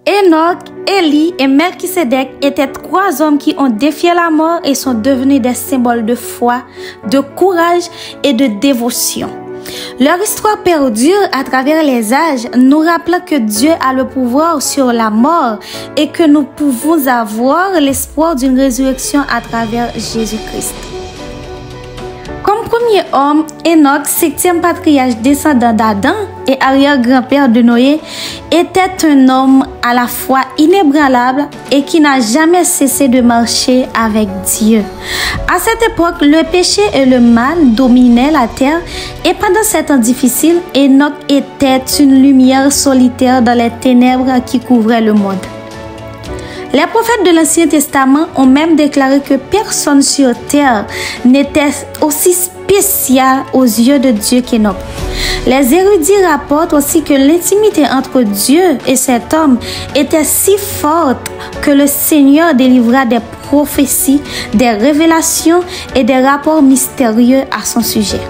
Enoch, Élie et Melchisédek étaient trois hommes qui ont défié la mort et sont devenus des symboles de foi, de courage et de dévotion. Leur histoire perdure à travers les âges, nous rappelant que Dieu a le pouvoir sur la mort et que nous pouvons avoir l'espoir d'une résurrection à travers Jésus-Christ. Comme premier homme, Enoch, septième patriarche descendant d'Adam et arrière-grand-père de Noé, était un homme à la fois inébranlable et qui n'a jamais cessé de marcher avec Dieu. À cette époque, le péché et le mal dominaient la terre et pendant ces temps difficiles, Enoch était une lumière solitaire dans les ténèbres qui couvraient le monde. Les prophètes de l'Ancien Testament ont même déclaré que personne sur terre n'était aussi spécial aux yeux de Dieu qu'Enoch. Les érudits rapportent aussi que l'intimité entre Dieu et cet homme était si forte que le Seigneur délivra des prophéties, des révélations et des rapports mystérieux à son sujet.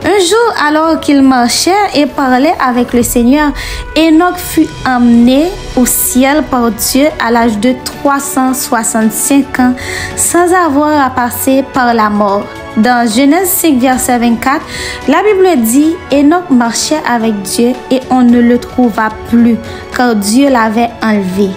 Un jour, alors qu'il marchait et parlait avec le Seigneur, Enoch fut emmené au ciel par Dieu à l'âge de 365 ans sans avoir à passer par la mort. Dans Genèse 5, verset 24, la Bible dit « Enoch marchait avec Dieu et on ne le trouva plus, car Dieu l'avait enlevé. »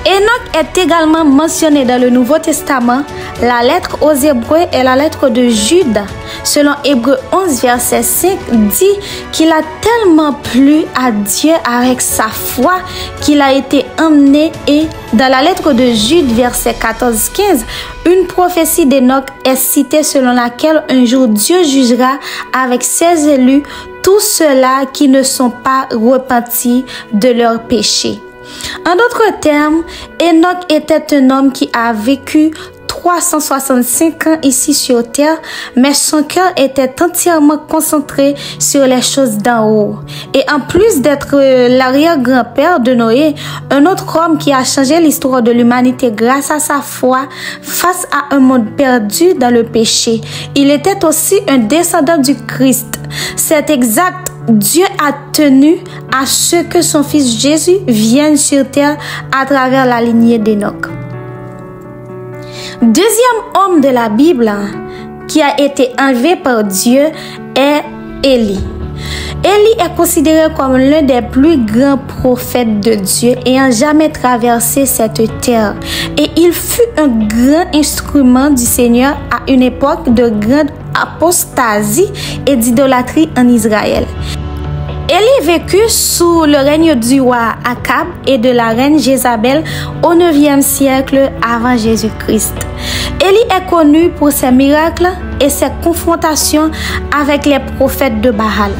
Enoch est également mentionné dans le Nouveau Testament. La lettre aux Hébreux et la lettre de Jude, selon Hébreux 11, verset 5, dit qu'il a tellement plu à Dieu avec sa foi qu'il a été emmené. Et dans la lettre de Jude, verset 14-15, une prophétie d'Enoch est citée selon laquelle un jour Dieu jugera avec ses élus tous ceux-là qui ne sont pas repentis de leurs péchés. En d'autres termes, Enoch était un homme qui a vécu 365 ans ici sur terre, mais son cœur était entièrement concentré sur les choses d'en haut. Et en plus d'être l'arrière-grand-père de Noé, un autre homme qui a changé l'histoire de l'humanité grâce à sa foi face à un monde perdu dans le péché, il était aussi un descendant du Christ. C'est exact. Dieu a tenu à ce que son fils Jésus vienne sur terre à travers la lignée d'Enoch. Deuxième homme de la Bible qui a été enlevé par Dieu est Élie. Élie est considéré comme l'un des plus grands prophètes de Dieu ayant jamais traversé cette terre. Et il fut un grand instrument du Seigneur à une époque de grande apostasie et d'idolâtrie en Israël. Élie vécut sous le règne du roi Akab et de la reine Jézabel au 9e siècle avant Jésus-Christ. Élie est connu pour ses miracles et ses confrontations avec les prophètes de Baal.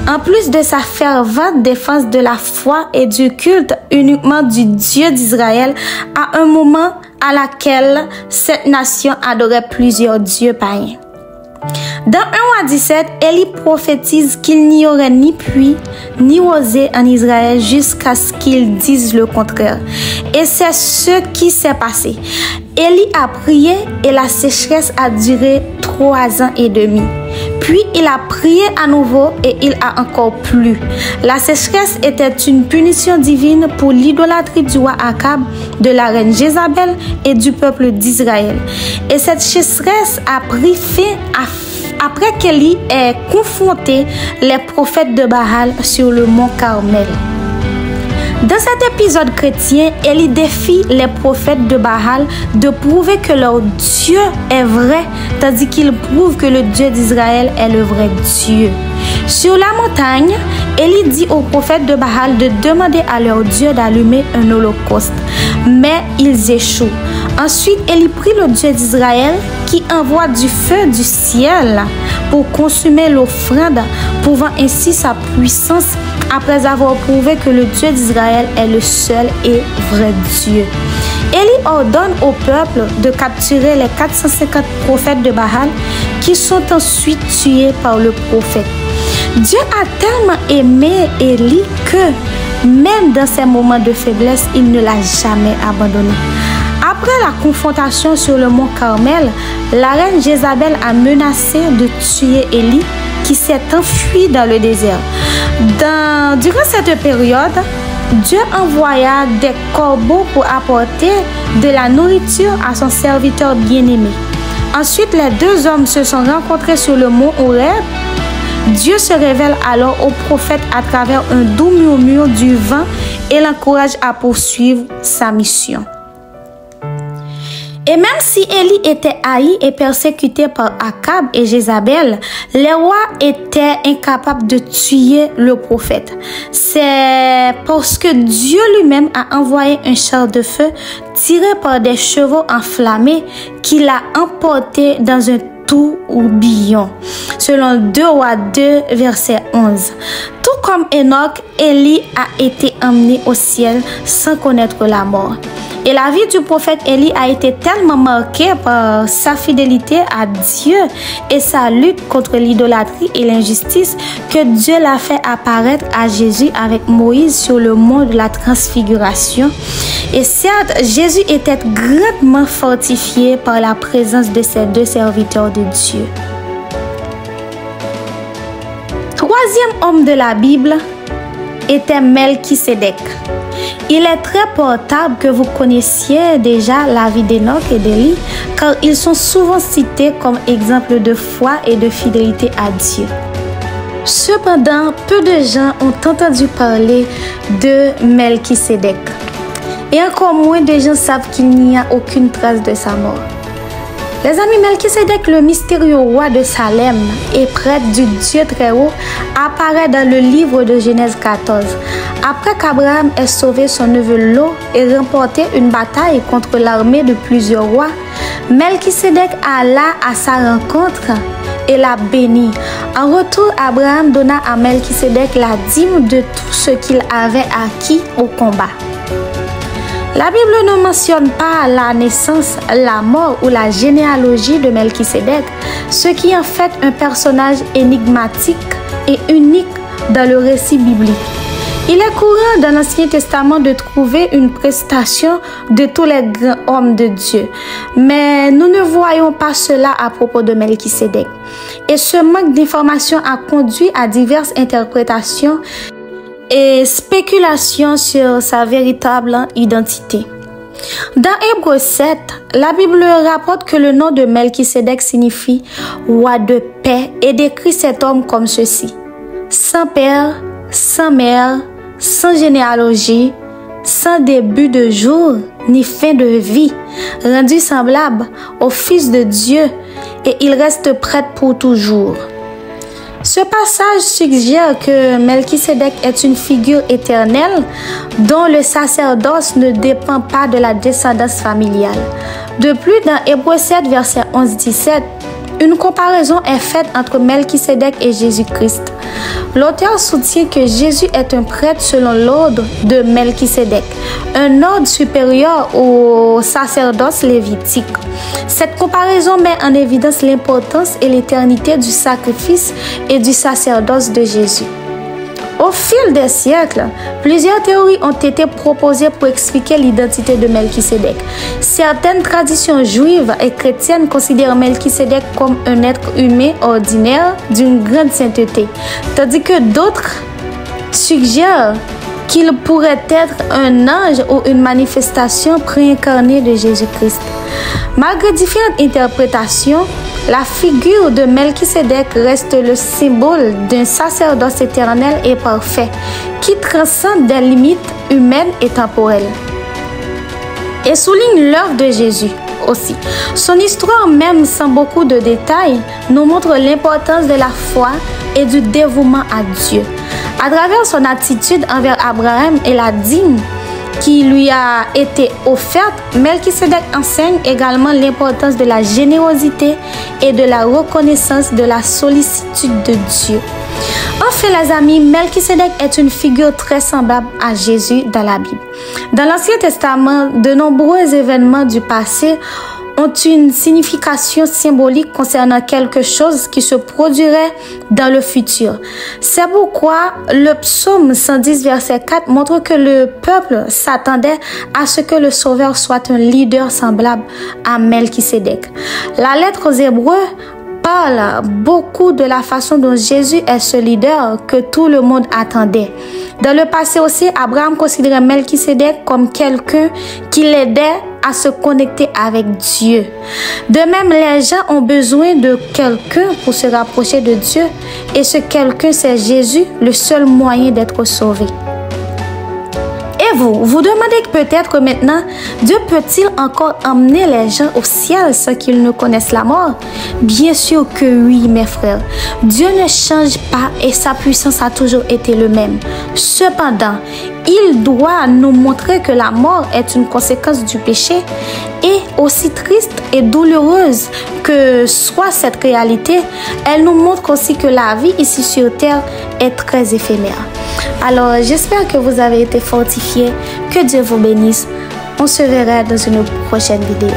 En plus de sa fervente défense de la foi et du culte uniquement du Dieu d'Israël, à un moment à laquelle cette nation adorait plusieurs dieux païens. Dans 1 roi 17, Élie prophétise qu'il n'y aurait ni pluie ni rosée en Israël jusqu'à ce qu'il dise le contraire. Et c'est ce qui s'est passé. Élie a prié et la sécheresse a duré 3 ans et demi. Puis il a prié à nouveau et il a encore plu. La sécheresse était une punition divine pour l'idolâtrie du roi Akab, de la reine Jézabel et du peuple d'Israël. Et cette sécheresse a pris fin après qu'Élie ait confronté les prophètes de Baal sur le mont Carmel. Dans cet épisode chrétien, Élie défie les prophètes de Baal de prouver que leur Dieu est vrai, tandis qu'il prouve que le Dieu d'Israël est le vrai Dieu. Sur la montagne, Élie dit aux prophètes de Baal de demander à leur Dieu d'allumer un holocauste, mais ils échouent. Ensuite, Élie prie le Dieu d'Israël qui envoie du feu du ciel pour consumer l'offrande, prouvant ainsi sa puissance après avoir prouvé que le Dieu d'Israël est le seul et vrai Dieu. Élie ordonne au peuple de capturer les 450 prophètes de Baal qui sont ensuite tués par le prophète. Dieu a tellement aimé Élie que même dans ses moments de faiblesse, il ne l'a jamais abandonné. Après la confrontation sur le mont Carmel, la reine Jézabel a menacé de tuer Élie qui s'est enfui dans le désert. Durant cette période, Dieu envoya des corbeaux pour apporter de la nourriture à son serviteur bien-aimé. Ensuite, les deux hommes se sont rencontrés sur le mont Horeb. Dieu se révèle alors au prophète à travers un doux murmure du vent et l'encourage à poursuivre sa mission. Et même si Élie était haï et persécuté par Akab et Jézabel, les rois étaient incapables de tuer le prophète. C'est parce que Dieu lui-même a envoyé un char de feu tiré par des chevaux enflammés qui l'a emporté dans un tourbillon. Selon 2 Rois 2, verset 11. Tout comme Enoch, Élie a été emmené au ciel sans connaître la mort. Et la vie du prophète Élie a été tellement marquée par sa fidélité à Dieu et sa lutte contre l'idolâtrie et l'injustice que Dieu l'a fait apparaître à Jésus avec Moïse sur le mont de la transfiguration. Et certes, Jésus était grandement fortifié par la présence de ces deux serviteurs de Dieu. Troisième homme de la Bible était Melchisédek. Il est très portable que vous connaissiez déjà la vie d'Enoch et d'Élie, car ils sont souvent cités comme exemple de foi et de fidélité à Dieu. Cependant, peu de gens ont entendu parler de Melchisédek. Et encore moins de gens savent qu'il n'y a aucune trace de sa mort. Les amis, Melchisédek, le mystérieux roi de Salem et prêtre du Dieu très haut, apparaît dans le livre de Genèse 14. Après qu'Abraham ait sauvé son neveu Lot et remporté une bataille contre l'armée de plusieurs rois, Melchisédek alla à sa rencontre et l'a béni. En retour, Abraham donna à Melchisédek la dîme de tout ce qu'il avait acquis au combat. La Bible ne mentionne pas la naissance, la mort ou la généalogie de Melchisédek, ce qui en fait un personnage énigmatique et unique dans le récit biblique. Il est courant dans l'Ancien Testament de trouver une prestation de tous les grands hommes de Dieu, mais nous ne voyons pas cela à propos de Melchisédek. Et ce manque d'informations a conduit à diverses interprétations et spéculations sur sa véritable identité. Dans Hébreux 7, la Bible rapporte que le nom de Melchisédek signifie roi de paix et décrit cet homme comme ceci: sans père, sans mère, sans généalogie, sans début de jour ni fin de vie, rendu semblable au Fils de Dieu, et il reste prêtre pour toujours. Ce passage suggère que Melchisédek est une figure éternelle dont le sacerdoce ne dépend pas de la descendance familiale. De plus, dans Hébreux 7, verset 11-17, une comparaison est faite entre Melchisédek et Jésus-Christ. L'auteur soutient que Jésus est un prêtre selon l'ordre de Melchisédek, un ordre supérieur au sacerdoce lévitique. Cette comparaison met en évidence l'importance et l'éternité du sacrifice et du sacerdoce de Jésus. Au fil des siècles, plusieurs théories ont été proposées pour expliquer l'identité de Melchisédek. Certaines traditions juives et chrétiennes considèrent Melchisédek comme un être humain ordinaire d'une grande sainteté, tandis que d'autres suggèrent qu'il pourrait être un ange ou une manifestation préincarnée de Jésus-Christ. Malgré différentes interprétations, la figure de Melchisédek reste le symbole d'un sacerdoce éternel et parfait qui transcende des limites humaines et temporelles. Et souligne l'œuvre de Jésus aussi. Son histoire, même sans beaucoup de détails, nous montre l'importance de la foi et du dévouement à Dieu. À travers son attitude envers Abraham et la dîme qui lui a été offerte, Melchisédek enseigne également l'importance de la générosité et de la reconnaissance de la sollicitude de Dieu. Enfin, les amis, Melchisédek est une figure très semblable à Jésus dans la Bible. Dans l'Ancien Testament, de nombreux événements du passé ont une signification symbolique concernant quelque chose qui se produirait dans le futur. C'est pourquoi le psaume 110 verset 4 montre que le peuple s'attendait à ce que le Sauveur soit un leader semblable à Melchisédek. La lettre aux Hébreux parle beaucoup de la façon dont Jésus est ce leader que tout le monde attendait. Dans le passé aussi, Abraham considérait Melchisédek comme quelqu'un qui l'aidait à se connecter avec Dieu. De même, les gens ont besoin de quelqu'un pour se rapprocher de Dieu, et ce quelqu'un, c'est Jésus, le seul moyen d'être sauvé. Et vous demandez peut-être maintenant, Dieu peut-il encore emmener les gens au ciel sans qu'ils ne connaissent la mort? Bien sûr que oui, mes frères. Dieu ne change pas et sa puissance a toujours été le même. Cependant, il doit nous montrer que la mort est une conséquence du péché, et aussi triste et douloureuse que soit cette réalité, elle nous montre aussi que la vie ici sur terre est très éphémère. Alors, j'espère que vous avez été fortifiés. Que Dieu vous bénisse. On se verra dans une prochaine vidéo.